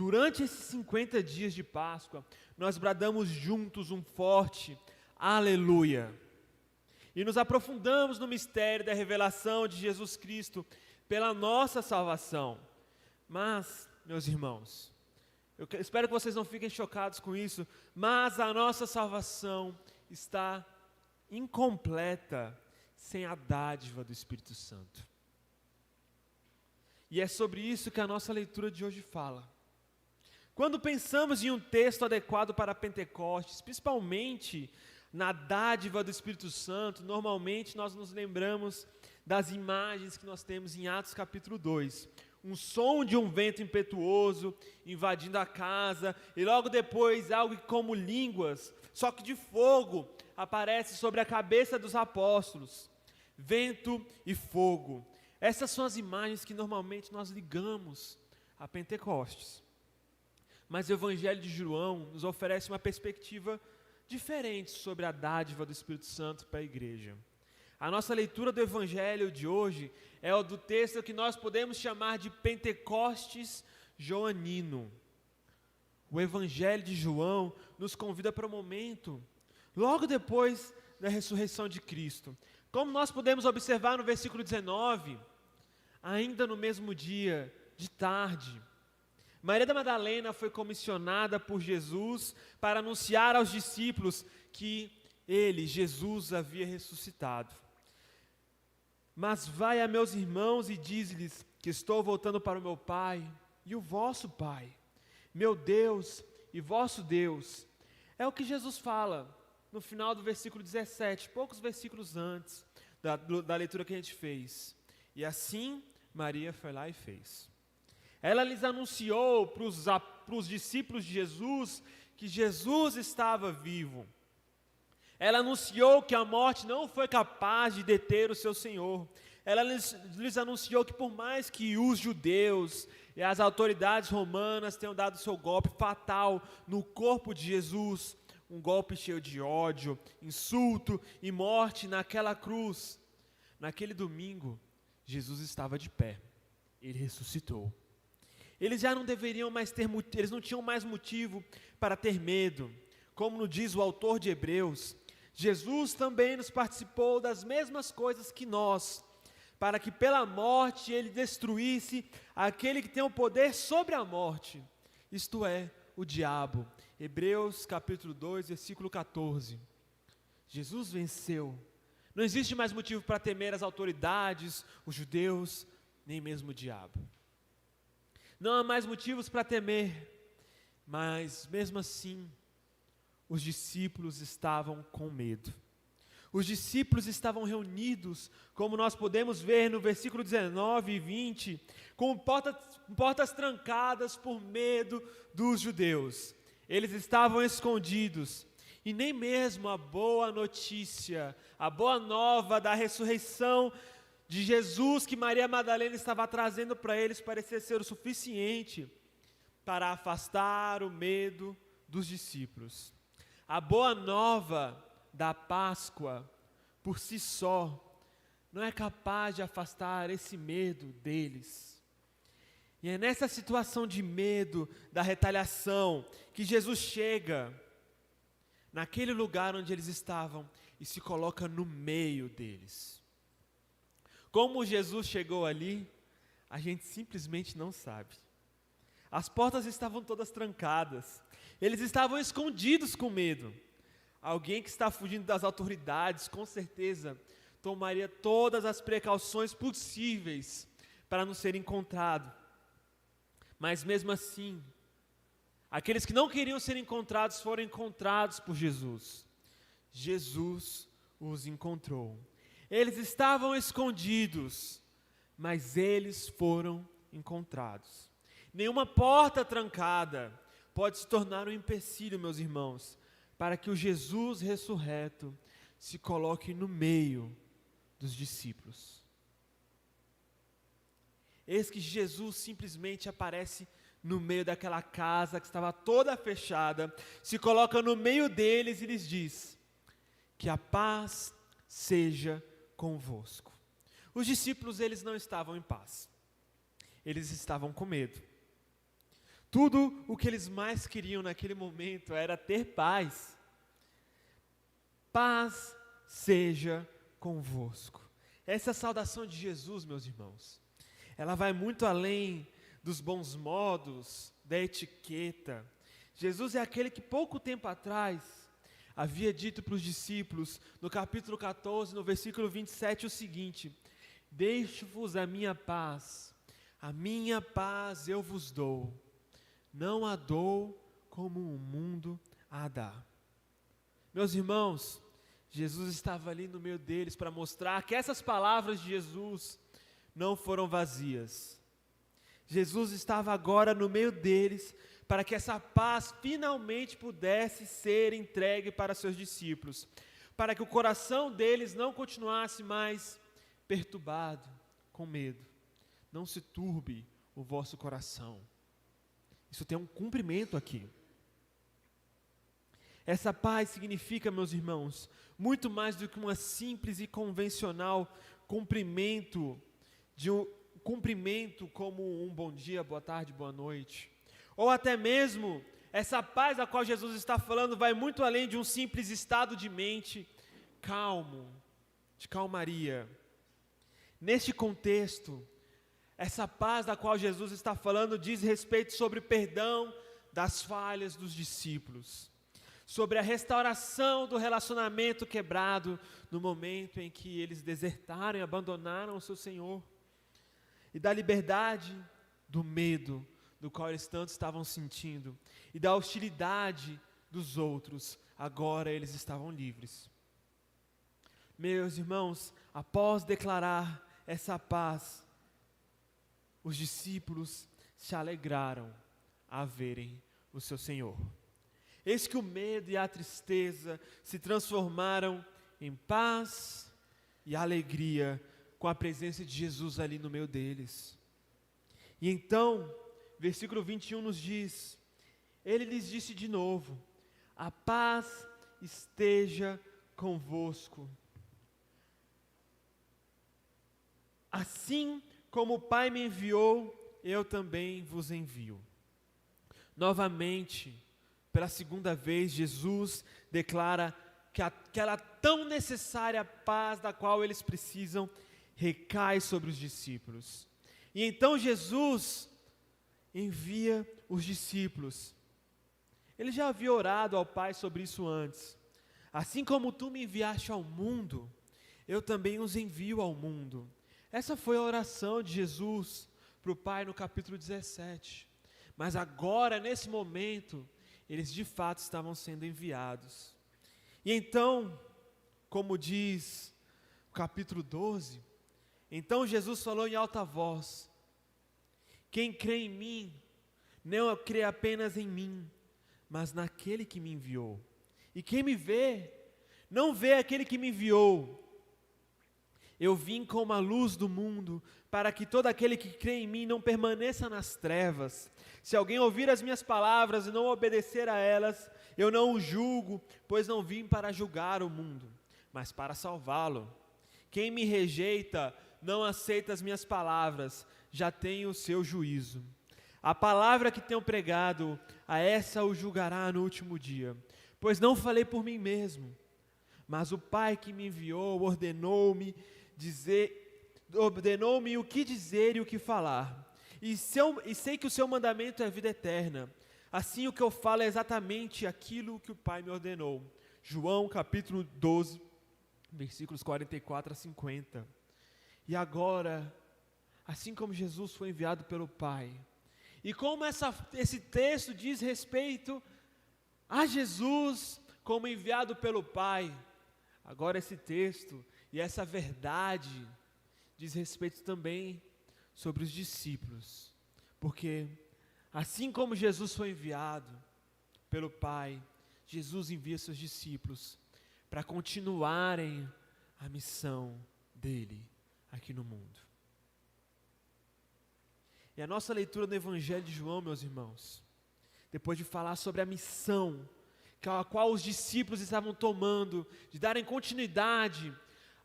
durante esses 50 dias de Páscoa, nós bradamos juntos um forte aleluia. E nos aprofundamos no mistério da revelação de Jesus Cristo pela nossa salvação. Mas, meus irmãos, eu espero que vocês não fiquem chocados com isso, mas a nossa salvação está incompleta sem a dádiva do Espírito Santo. E é sobre isso que a nossa leitura de hoje fala. Quando pensamos em um texto adequado para Pentecostes, principalmente na dádiva do Espírito Santo, normalmente nós nos lembramos das imagens que nós temos em Atos capítulo 2. Um som de um vento impetuoso invadindo a casa, e logo depois algo como línguas, só que de fogo, aparece sobre a cabeça dos apóstolos. Vento e fogo. Essas são as imagens que normalmente nós ligamos a Pentecostes. Mas o Evangelho de João nos oferece uma perspectiva diferente sobre a dádiva do Espírito Santo para a igreja. A nossa leitura do Evangelho de hoje é o do texto que nós podemos chamar de Pentecostes joanino. O Evangelho de João nos convida para um momento, logo depois da ressurreição de Cristo. Como nós podemos observar no versículo 19, ainda no mesmo dia, de tarde, Maria da Madalena foi comissionada por Jesus para anunciar aos discípulos que ele, Jesus, havia ressuscitado. Mas vai a meus irmãos e diz-lhes que estou voltando para o meu Pai e o vosso Pai, meu Deus e vosso Deus. É o que Jesus fala no final do versículo 17, poucos versículos antes da leitura que a gente fez. E assim Maria foi lá e fez. Ela lhes anunciou para os discípulos de Jesus que Jesus estava vivo. Ela anunciou que a morte não foi capaz de deter o seu Senhor. Ela lhes anunciou que por mais que os judeus e as autoridades romanas tenham dado seu golpe fatal no corpo de Jesus, um golpe cheio de ódio, insulto e morte naquela cruz, naquele domingo, Jesus estava de pé. Ele ressuscitou. Eles já não deveriam mais eles não tinham mais motivo para ter medo. Como nos diz o autor de Hebreus, Jesus também nos participou das mesmas coisas que nós, para que pela morte ele destruísse aquele que tem o poder sobre a morte, isto é, o diabo. Hebreus capítulo 2, versículo 14. Jesus venceu. Não existe mais motivo para temer as autoridades, os judeus, nem mesmo o diabo. Não há mais motivos para temer, mas mesmo assim, os discípulos estavam com medo. Os discípulos estavam reunidos, como nós podemos ver no versículo 19 e 20, com portas trancadas por medo dos judeus. Eles estavam escondidos, e nem mesmo a boa notícia, a boa nova da ressurreição de Jesus que Maria Madalena estava trazendo para eles parecia ser o suficiente para afastar o medo dos discípulos. A boa nova da Páscoa, por si só, não é capaz de afastar esse medo deles. E é nessa situação de medo, da retaliação, que Jesus chega naquele lugar onde eles estavam e se coloca no meio deles. Como Jesus chegou ali, a gente simplesmente não sabe. As portas estavam todas trancadas. Eles estavam escondidos com medo. Alguém que está fugindo das autoridades, com certeza, tomaria todas as precauções possíveis para não ser encontrado. Mas mesmo assim, aqueles que não queriam ser encontrados foram encontrados por Jesus. Jesus os encontrou. Eles estavam escondidos, mas eles foram encontrados. Nenhuma porta trancada pode se tornar um empecilho, meus irmãos, para que o Jesus ressurreto se coloque no meio dos discípulos. Eis que Jesus simplesmente aparece no meio daquela casa que estava toda fechada, se coloca no meio deles e lhes diz: que a paz seja convosco. Os discípulos, eles não estavam em paz. Eles estavam com medo. Tudo o que eles mais queriam naquele momento era ter paz. Paz seja convosco. Essa saudação de Jesus, meus irmãos, ela vai muito além dos bons modos, da etiqueta. Jesus é aquele que pouco tempo atrás havia dito para os discípulos, no capítulo 14, no versículo 27, o seguinte: deixo-vos a minha paz eu vos dou, não a dou como o mundo a dá. Meus irmãos, Jesus estava ali no meio deles para mostrar que essas palavras de Jesus não foram vazias. Jesus estava agora no meio deles para que essa paz finalmente pudesse ser entregue para seus discípulos, para que o coração deles não continuasse mais perturbado, com medo. Não se turbe o vosso coração. Isso tem um cumprimento aqui. Essa paz significa, meus irmãos, muito mais do que uma simples e convencional cumprimento como um bom dia, boa tarde, boa noite. Ou até mesmo, essa paz a qual Jesus está falando vai muito além de um simples estado de mente calmo, de calmaria. Neste contexto, essa paz da qual Jesus está falando diz respeito sobre perdão das falhas dos discípulos, sobre a restauração do relacionamento quebrado no momento em que eles desertaram e abandonaram o seu Senhor, e da liberdade do medo do qual eles tanto estavam sentindo, e da hostilidade dos outros. Agora eles estavam livres. Meus irmãos, após declarar essa paz, os discípulos se alegraram a verem o seu Senhor. Eis que o medo e a tristeza se transformaram em paz e alegria com a presença de Jesus ali no meio deles. E então, versículo 21 nos diz: ele lhes disse de novo: a paz esteja convosco. Assim como o Pai me enviou, eu também vos envio. Novamente, pela segunda vez, Jesus declara que aquela tão necessária paz da qual eles precisam recai sobre os discípulos. E então Jesus envia os discípulos. Ele já havia orado ao Pai sobre isso antes. Assim como tu me enviaste ao mundo, eu também os envio ao mundo. Essa foi a oração de Jesus para o Pai no capítulo 17. Mas agora, nesse momento, eles de fato estavam sendo enviados. E então, como diz o capítulo 12, então Jesus falou em alta voz: quem crê em mim, não crê apenas em mim, mas naquele que me enviou. E quem me vê, não vê aquele que me enviou. Eu vim como a luz do mundo, para que todo aquele que crê em mim não permaneça nas trevas. Se alguém ouvir as minhas palavras e não obedecer a elas, eu não o julgo, pois não vim para julgar o mundo, mas para salvá-lo. Quem me rejeita, não aceita as minhas palavras, já tem o seu juízo. A palavra que tenho pregado, a essa o julgará no último dia, pois não falei por mim mesmo, mas o Pai que me enviou ordenou-me o que dizer e o que falar. E sei que o seu mandamento é vida eterna. Assim o que eu falo é exatamente aquilo que o Pai me ordenou. João capítulo 12, versículos 44 a 50. E agora, assim como Jesus foi enviado pelo Pai, e como esse texto diz respeito a Jesus como enviado pelo Pai, agora esse texto e essa verdade diz respeito também sobre os discípulos, porque assim como Jesus foi enviado pelo Pai, Jesus envia seus discípulos para continuarem a missão dele aqui no mundo. E a nossa leitura do Evangelho de João, meus irmãos, depois de falar sobre a missão a qual os discípulos estavam tomando, de darem continuidade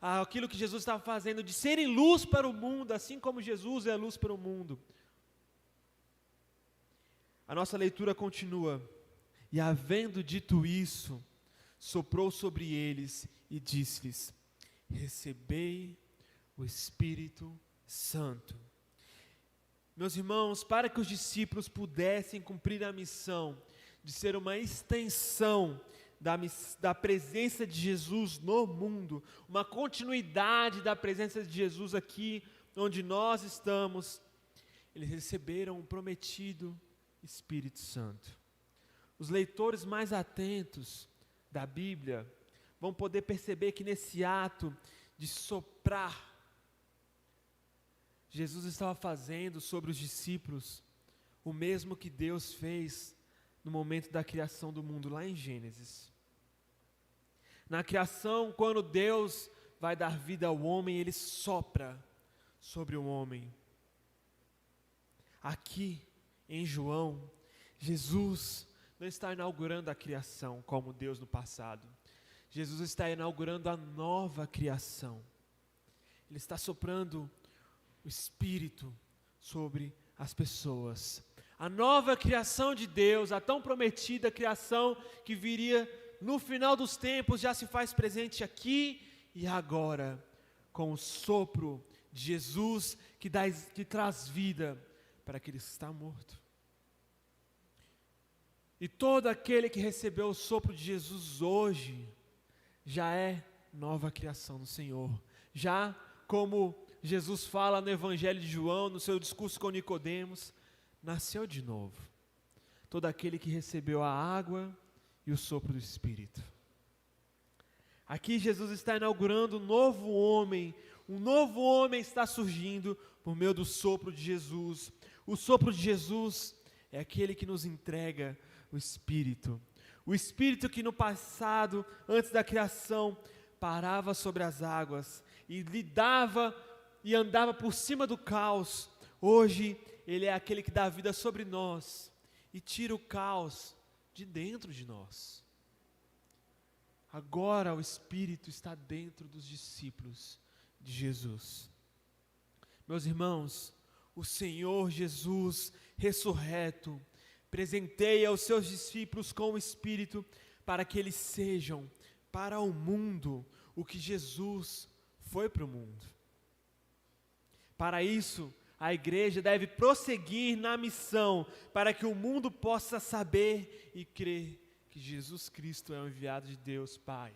àquilo que Jesus estava fazendo, de serem luz para o mundo, assim como Jesus é luz para o mundo. A nossa leitura continua. E havendo dito isso, soprou sobre eles e disse-lhes: recebei o Espírito Santo. Meus irmãos, para que os discípulos pudessem cumprir a missão de ser uma extensão da presença de Jesus no mundo, uma continuidade da presença de Jesus aqui onde nós estamos, eles receberam o prometido Espírito Santo. Os leitores mais atentos da Bíblia vão poder perceber que nesse ato de soprar, Jesus estava fazendo sobre os discípulos o mesmo que Deus fez no momento da criação do mundo, lá em Gênesis. Na criação, quando Deus vai dar vida ao homem, Ele sopra sobre o homem. Aqui, em João, Jesus não está inaugurando a criação como Deus no passado. Jesus está inaugurando a nova criação. Ele está soprando o Espírito sobre as pessoas. A nova criação de Deus, a tão prometida criação que viria no final dos tempos, já se faz presente aqui e agora, com o sopro de Jesus que traz vida para aquele que está morto. E todo aquele que recebeu o sopro de Jesus hoje, já é nova criação no Senhor. Já como Jesus fala no Evangelho de João, no seu discurso com Nicodemos, nasceu de novo. Todo aquele que recebeu a água e o sopro do Espírito. Aqui Jesus está inaugurando um novo homem está surgindo por meio do sopro de Jesus. O sopro de Jesus é aquele que nos entrega o Espírito. O Espírito que no passado, antes da criação, parava sobre as águas e lidava e andava por cima do caos. Hoje, Ele é aquele que dá vida sobre nós e tira o caos de dentro de nós. Agora o Espírito está dentro dos discípulos de Jesus. Meus irmãos, o Senhor Jesus ressurreto presenteia os seus discípulos com o Espírito para que eles sejam para o mundo o que Jesus foi para o mundo. Para isso, a igreja deve prosseguir na missão para que o mundo possa saber e crer que Jesus Cristo é o enviado de Deus Pai.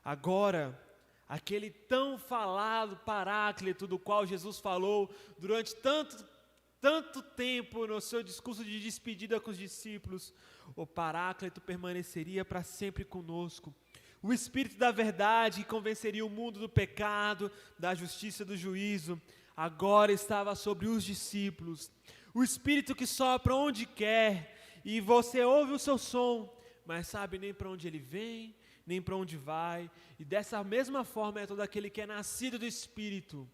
Agora, aquele tão falado Paráclito do qual Jesus falou durante tanto tempo no seu discurso de despedida com os discípulos, o Paráclito permaneceria para sempre conosco. O Espírito da verdade que convenceria o mundo do pecado, da justiça e do juízo, agora estava sobre os discípulos. O Espírito que sopra onde quer, e você ouve o seu som, mas sabe nem para onde ele vem, nem para onde vai. E dessa mesma forma é todo aquele que é nascido do Espírito.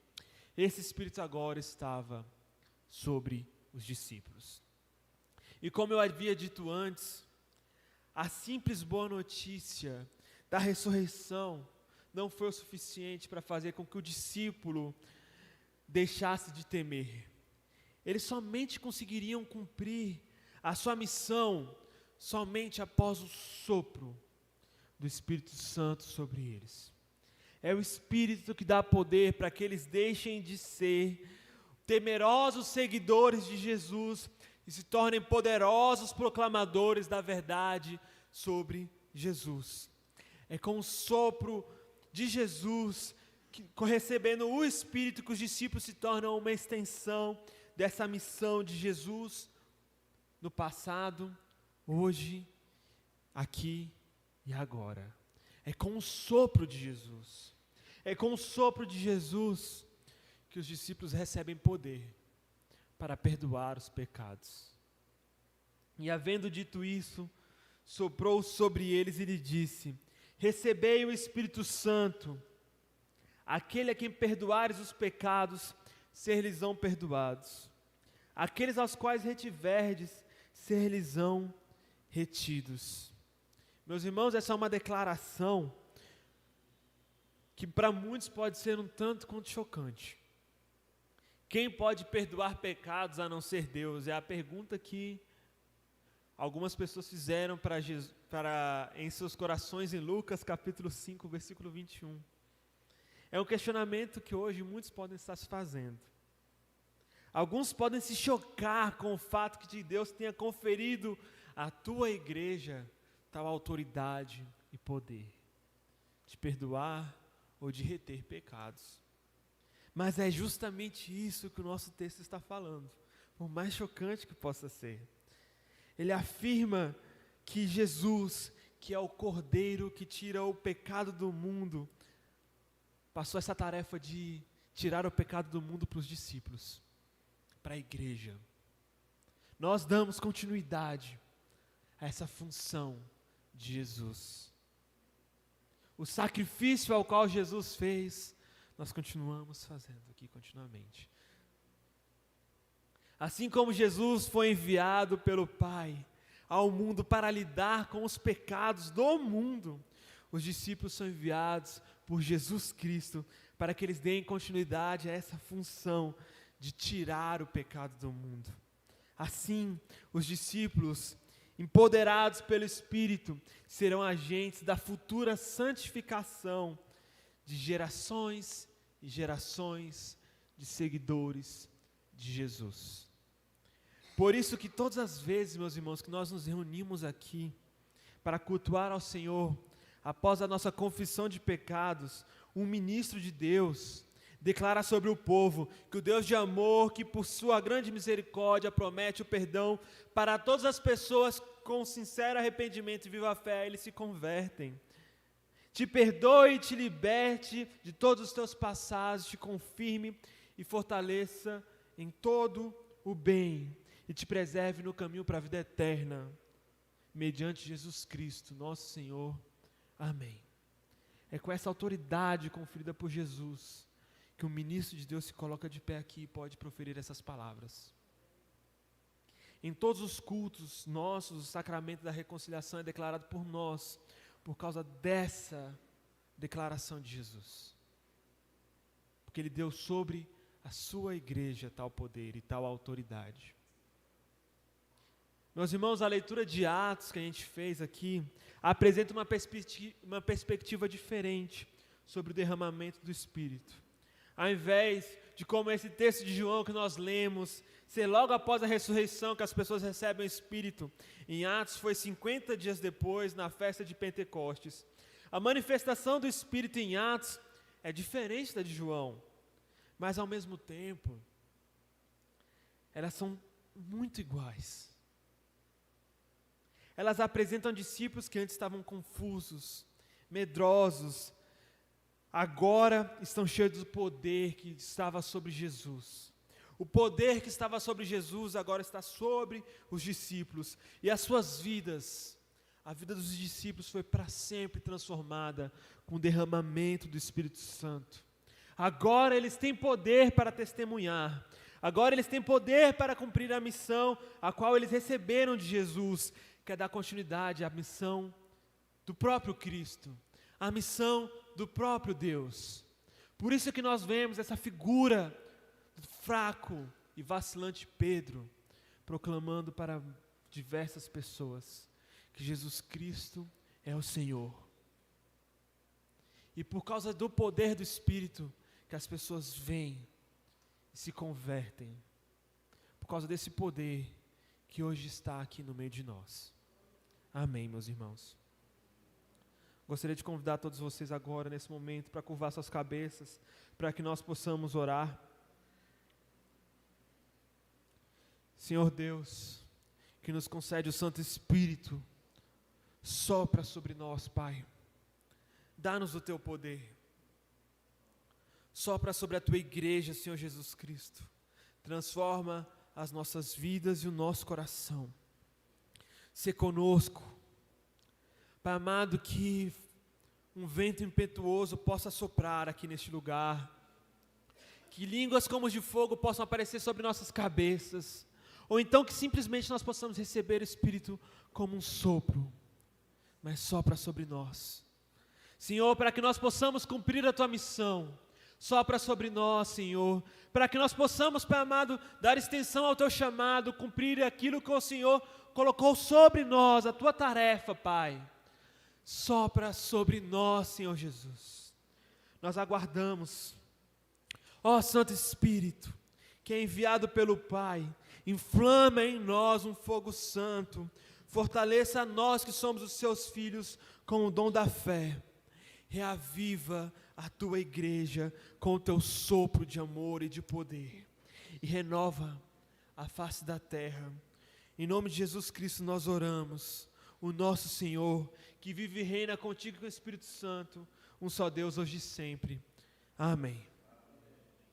Esse Espírito agora estava sobre os discípulos. E como eu havia dito antes, a simples boa notícia da ressurreição não foi o suficiente para fazer com que o discípulo deixasse de temer. Eles somente conseguiriam cumprir a sua missão somente após o sopro do Espírito Santo sobre eles. É o Espírito que dá poder para que eles deixem de ser temerosos seguidores de Jesus e se tornem poderosos proclamadores da verdade sobre Jesus. É com o sopro de Jesus, recebendo o Espírito, que os discípulos se tornam uma extensão dessa missão de Jesus no passado, hoje, aqui e agora. É com o sopro de Jesus. É com o sopro de Jesus que os discípulos recebem poder para perdoar os pecados. E havendo dito isso, soprou sobre eles e lhe disse: recebei o Espírito Santo. Aquele a quem perdoares os pecados, ser-lhes-ão perdoados. Aqueles aos quais retiverdes, ser-lhes-ão retidos. Meus irmãos, essa é uma declaração que para muitos pode ser um tanto quanto chocante. Quem pode perdoar pecados a não ser Deus? É a pergunta que algumas pessoas fizeram em seus corações em Lucas capítulo 5, versículo 21. É um questionamento que hoje muitos podem estar se fazendo. Alguns podem se chocar com o fato que Deus tenha conferido à tua igreja tal autoridade e poder de perdoar ou de reter pecados. Mas é justamente isso que o nosso texto está falando, por mais chocante que possa ser. Ele afirma que Jesus, que é o Cordeiro que tira o pecado do mundo, passou essa tarefa de tirar o pecado do mundo para os discípulos, para a igreja. Nós damos continuidade a essa função de Jesus. O sacrifício ao qual Jesus fez, nós continuamos fazendo aqui continuamente. Assim como Jesus foi enviado pelo Pai ao mundo para lidar com os pecados do mundo, os discípulos são enviados por Jesus Cristo para que eles deem continuidade a essa função de tirar o pecado do mundo. Assim, os discípulos, empoderados pelo Espírito, serão agentes da futura santificação de gerações e gerações de seguidores de Jesus. Por isso que todas as vezes, meus irmãos, que nós nos reunimos aqui para cultuar ao Senhor, após a nossa confissão de pecados, um ministro de Deus declara sobre o povo que o Deus de amor, que por sua grande misericórdia promete o perdão para todas as pessoas com sincero arrependimento e viva fé, eles se convertem. Te perdoe e te liberte de todos os teus passados, te confirme e fortaleça em todo o bem e te preserve no caminho para a vida eterna, mediante Jesus Cristo, nosso Senhor. Amém. É com essa autoridade conferida por Jesus que o ministro de Deus se coloca de pé aqui e pode proferir essas palavras. Em todos os cultos nossos, o sacramento da reconciliação é declarado por nós, por causa dessa declaração de Jesus. Porque Ele deu sobre a sua igreja tal poder e tal autoridade. Meus irmãos, a leitura de Atos que a gente fez aqui apresenta uma perspectiva diferente sobre o derramamento do Espírito. Ao invés de, como esse texto de João que nós lemos, ser logo após a ressurreição que as pessoas recebem o Espírito, em Atos foi 50 dias depois, na festa de Pentecostes. A manifestação do Espírito em Atos é diferente da de João, mas ao mesmo tempo, elas são muito iguais. Elas apresentam discípulos que antes estavam confusos, medrosos, agora estão cheios do poder que estava sobre Jesus. O poder que estava sobre Jesus agora está sobre os discípulos. E as suas vidas, a vida dos discípulos foi para sempre transformada com o derramamento do Espírito Santo. Agora eles têm poder para testemunhar. Agora eles têm poder para cumprir a missão a qual eles receberam de Jesus, que é dar continuidade à missão do próprio Cristo, a missão do próprio Deus. Por isso que nós vemos essa figura do fraco e vacilante Pedro, proclamando para diversas pessoas que Jesus Cristo é o Senhor. E por causa do poder do Espírito, que as pessoas vêm e se convertem, por causa desse poder que hoje está aqui no meio de nós. Amém, meus irmãos. Gostaria de convidar todos vocês agora, nesse momento, para curvar suas cabeças, para que nós possamos orar. Senhor Deus, que nos concede o Santo Espírito, sopra sobre nós, Pai. Dá-nos o Teu poder. Sopra sobre a Tua igreja, Senhor Jesus Cristo. Transforma as nossas vidas e o nosso coração. Sê conosco. Pai amado, que um vento impetuoso possa soprar aqui neste lugar, que línguas como de fogo possam aparecer sobre nossas cabeças, ou então que simplesmente nós possamos receber o Espírito como um sopro, mas sopra sobre nós. Senhor, para que nós possamos cumprir a Tua missão, Sopra sobre nós, Senhor, para que nós possamos, Pai amado, dar extensão ao Teu chamado, cumprir aquilo que o Senhor colocou sobre nós, a Tua tarefa, Pai. Sopra sobre nós, Senhor Jesus. Nós aguardamos. Ó Santo Espírito, que é enviado pelo Pai, inflama em nós um fogo santo, fortaleça a nós que somos os Seus filhos com o dom da fé. Reaviva a Tua igreja com o Teu sopro de amor e de poder, e renova a face da terra. Em nome de Jesus Cristo nós oramos, o nosso Senhor, que vive e reina contigo com o Espírito Santo, um só Deus hoje e sempre. Amém.